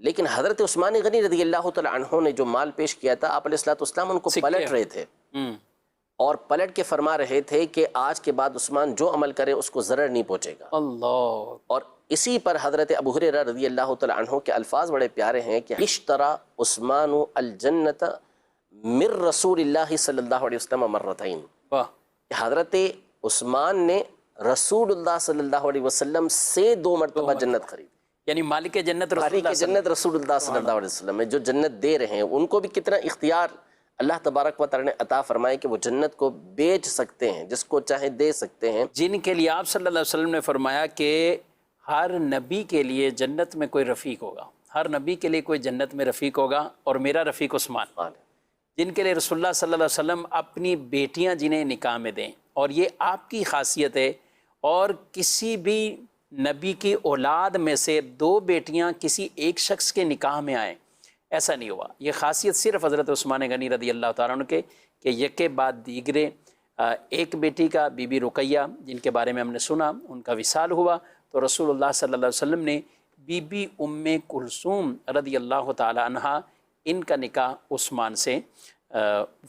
لیکن حضرت عثمان غنی رضی اللہ تعالیٰ عنہ نے جو مال پیش کیا تھا، آپ علیہ الصلوۃ والسلام ان کو پلٹ رہے تھے اور پلٹ کے فرما رہے تھے کہ آج کے بعد عثمان جو عمل کرے اس کو ضرر نہیں پہنچے گا۔ اللہ۔ اور اسی پر حضرت ابو ہریرہ رضی اللہ تعالیٰ عنہ کے الفاظ بڑے پیارے ہیں کہ اشترى عثمان الجنت من رسول اللہ صلی اللہ علیہ وسلم مرتين، حضرت عثمان نے رسول اللہ صلی اللہ علیہ وسلم سے 2 مرتبہ جنت خرید، یعنی مالک جنت مالک جنت رسول اللہ صلی اللہ علیہ وسلم ہے، جو جنت دے رہے ہیں ان کو بھی کتنا اختیار اللہ تبارک و تعالی نے عطا فرمائے کہ وہ جنت کو بیچ سکتے ہیں، جس کو چاہیں دے سکتے ہیں، جن کے لیے آپ صلی اللہ علیہ وسلم نے فرمایا کہ ہر نبی کے لیے جنت میں کوئی رفیق ہوگا، ہر نبی کے لیے کوئی جنت میں رفیق ہوگا، اور میرا رفیق عثمان، جن کے لیے رسول اللہ صلی اللہ علیہ وسلم اپنی بیٹیاں جنہیں نکاح میں دیں، اور یہ آپ کی خاصیت ہے، اور کسی بھی نبی کی اولاد میں سے 2 بیٹیاں کسی ایک شخص کے نکاح میں آئیں، ایسا نہیں ہوا۔ یہ خاصیت صرف حضرت عثمان غنی رضی اللہ تعالیٰ عنہ کے کہ یکے بعد دیگرے، ایک بیٹی کا بی بی رقیہ جن کے بارے میں ہم نے سنا ان کا وصال ہوا، تو رسول اللہ صلی اللہ علیہ وسلم نے بی بی ام کلثوم رضی اللہ تعالیٰ عنہا ان کا نکاح عثمان سے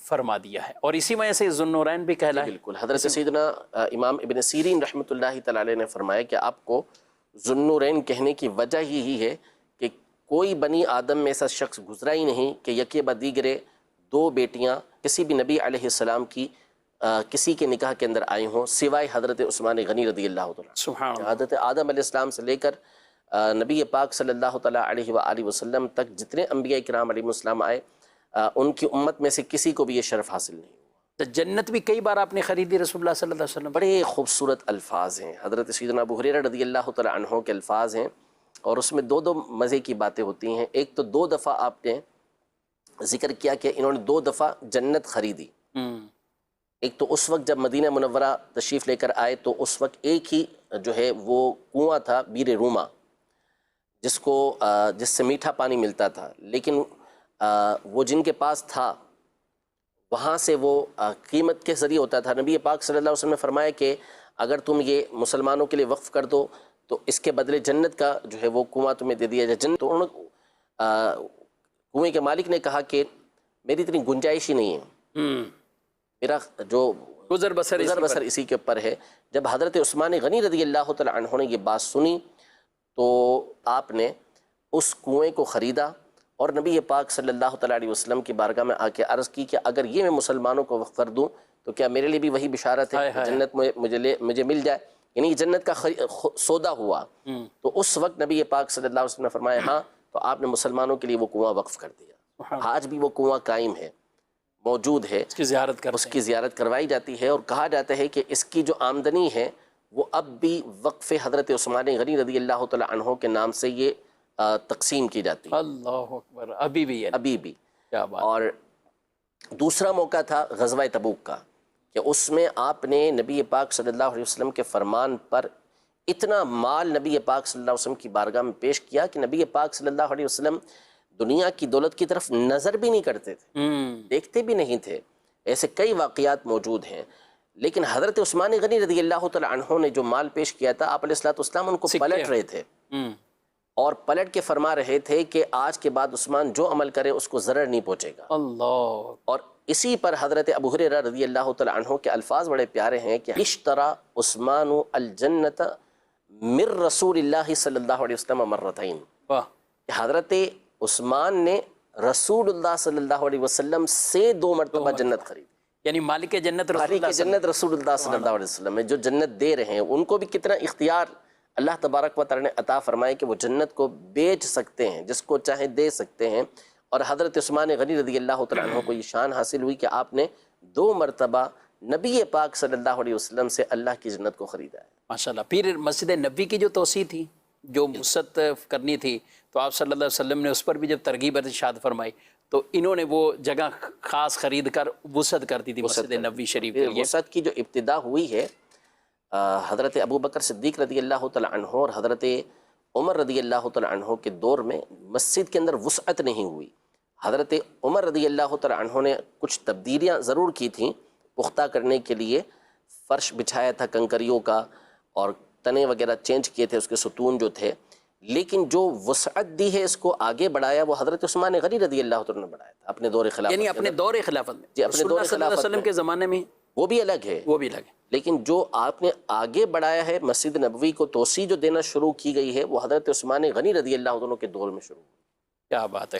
فرما دیا ہے، اور اسی وجہ سے ذو النورین بھی کہلایا۔ بالکل، حضرت سیدنا امام ابن سیرین رحمۃ اللہ تعالی علیہ نے فرمایا کہ آپ کو ذو النورین کہنے کی وجہ یہی ہے کہ کوئی بنی آدم میں ایسا شخص گزرا ہی نہیں کہ یکے بعد دیگرے 2 بیٹیاں کسی بھی نبی علیہ السلام کی کسی کے نکاح کے اندر آئی ہوں سوائے حضرت عثمان غنی رضی اللہ تعالیٰ۔ سبحان اللہ۔ حضرت آدم علیہ السلام سے لے کر نبی پاک صلی اللہ تعالیٰ علیہ وآلہ وسلم تک جتنے انبیاء کرام علیہ السلام آئے، ان کی امت میں سے کسی کو بھی یہ شرف حاصل نہیں ہوا۔ تو جنت بھی کئی بار آپ نے خریدی رسول اللہ صلی اللہ علیہ وسلم۔ بڑے خوبصورت الفاظ ہیں، حضرت سیدنا ابو ہریرہ رضی اللہ تعالیٰ عنہ کے الفاظ ہیں، اور اس میں 2 مزے کی باتیں ہوتی ہیں۔ ایک تو 2 دفعہ آپ نے ذکر کیا کہ انہوں نے 2 دفعہ جنت خریدی۔ ایک تو اس وقت جب مدینہ منورہ تشریف لے کر آئے تو اس وقت ایک ہی جو ہے وہ کنواں تھا بیر روما، جس سے میٹھا پانی ملتا تھا، لیکن وہ جن کے پاس تھا وہاں سے وہ قیمت کے ذریعے ہوتا تھا۔ نبی پاک صلی اللہ علیہ وسلم نے فرمایا کہ اگر تم یہ مسلمانوں کے لیے وقف کر دو تو اس کے بدلے جنت کا جو ہے وہ کنواں تمہیں دے دیا جائے۔ جنت تو انہوں نے کنویں کے مالک نے کہا کہ میری اتنی گنجائش ہی نہیں ہے، میرا جو گزر بسر اسی کے اوپر ہے۔ جب حضرت عثمان غنی رضی اللہ تعالیٰ عنہ نے یہ بات سنی تو آپ نے اس کنویں کو خریدا اور نبی پاک صلی اللہ تعالیٰ علیہ وسلم کی بارگاہ میں آ کے عرض کی کہ اگر یہ میں مسلمانوں کو وقف کر دوں تو کیا میرے لیے بھی وہی بشارت ہے کہ جنت مجھے مل جائے، یعنی جنت کا سودا ہوا۔ تو اس وقت نبی پاک صلی اللہ علیہ وسلم نے فرمایا ہاں، تو آپ نے مسلمانوں کے لیے وہ کنواں وقف کر دیا۔ آج بھی وہ کنواں قائم ہے، موجود ہے، اس کی زیارت کروائی جاتی ہے، اور کہا جاتا ہے کہ اس کی جو آمدنی ہے وہ اب بھی وقف حضرت عثمان غنی رضی اللہ تعالیٰ عنہ کے نام سے یہ تقسیم کی جاتی ہے۔ اللہ اکبر، ابھی بھی ہے، ابھی بھی۔ کیا بات۔ اور دوسرا موقع تھا غزوہ تبوک کا، کہ اس میں آپ نے نبی پاک صلی اللہ علیہ وسلم کے فرمان پر اتنا مال نبی پاک صلی اللہ علیہ وسلم کی بارگاہ میں پیش کیا کہ نبی پاک صلی اللہ علیہ وسلم دنیا کی دولت کی طرف نظر بھی نہیں کرتے تھے، دیکھتے بھی نہیں تھے۔ ایسے کئی واقعات موجود ہیں، لیکن حضرت عثمان غنی رضی اللہ تعالیٰ عنہ نے جو مال پیش کیا تھا، آپ علیہ الصلوۃ والسلام ان کو پلٹ رہے تھے اور پلٹ کے فرما رہے تھے کہ آج کے بعد عثمان جو عمل کرے اس کو ضرر نہیں پہنچے گا۔ اللہ۔ اور اسی پر حضرت ابو ہریرہ رضی اللہ تعالیٰ عنہ کے الفاظ بڑے پیارے ہیں کہ اشترى عثمان الجنت من رسول اللہ صلی اللہ علیہ وسلم مرتين، حضرت عثمان نے رسول اللہ صلی اللہ علیہ وسلم سے 2 مرتبہ جنت خرید، یعنی مالک جنت رسول اللہ صلی اللہ علیہ وسلم ہے، جو جنت دے رہے ہیں ان کو بھی کتنا اختیار اللہ تبارک و تعالی نے عطا فرمائے کہ وہ جنت کو بیچ سکتے ہیں، جس کو چاہیں دے سکتے ہیں۔ اور حضرت عثمان غنی رضی اللہ تعالیٰ عنہ کو یہ شان حاصل ہوئی کہ آپ نے 2 مرتبہ نبی پاک صلی اللہ علیہ وسلم سے اللہ کی جنت کو خریدا ہے۔ ماشاءاللہ۔ پھر مسجد نبی کی جو توسیع تھی، جو وسعت کرنی تھی، تو آپ صلی اللہ علیہ وسلم نے اس پر بھی جب ترغیب ارشاد فرمائی تو انہوں نے وہ جگہ خاص خرید کر وسعت کر دی تھی مسجد نبوی شریف کے لیے۔ وسعت کی جو ابتدا ہوئی ہے حضرت ابو بکر صدیق رضی اللہ تعالیٰ عنہ اور حضرت عمر رضی اللہ تعالیٰ عنہ کے دور میں مسجد کے اندر وسعت نہیں ہوئی۔ حضرت عمر رضی اللہ تعالیٰ عنہ نے کچھ تبدیلیاں ضرور کی تھیں، پختہ کرنے کے لیے فرش بچھایا تھا کنکریوں کا اور تنے وغیرہ چینج کیے تھے، اس کے ستون جو تھے، لیکن جو وسعت دی ہے اس کو آگے بڑھایا وہ حضرت عثمان غنی رضی اللہ عنہ نے بڑھایا تھا اپنے دور خلافت یعنی کے اپنے اندر۔ دور خلافت میں جی، اپنے رسول دور اللہ صلی اللہ علیہ خلافت وسلم میں کے زمانے میں وہ بھی الگ ہے، وہ بھی لگے۔ لیکن جو آپ نے آگے بڑھایا ہے مسجد نبوی کو توسیع جو دینا شروع کی گئی ہے وہ حضرت عثمان غنی رضی اللہ عنہ کے دور میں شروع ہوئی۔ کیا بات ہے۔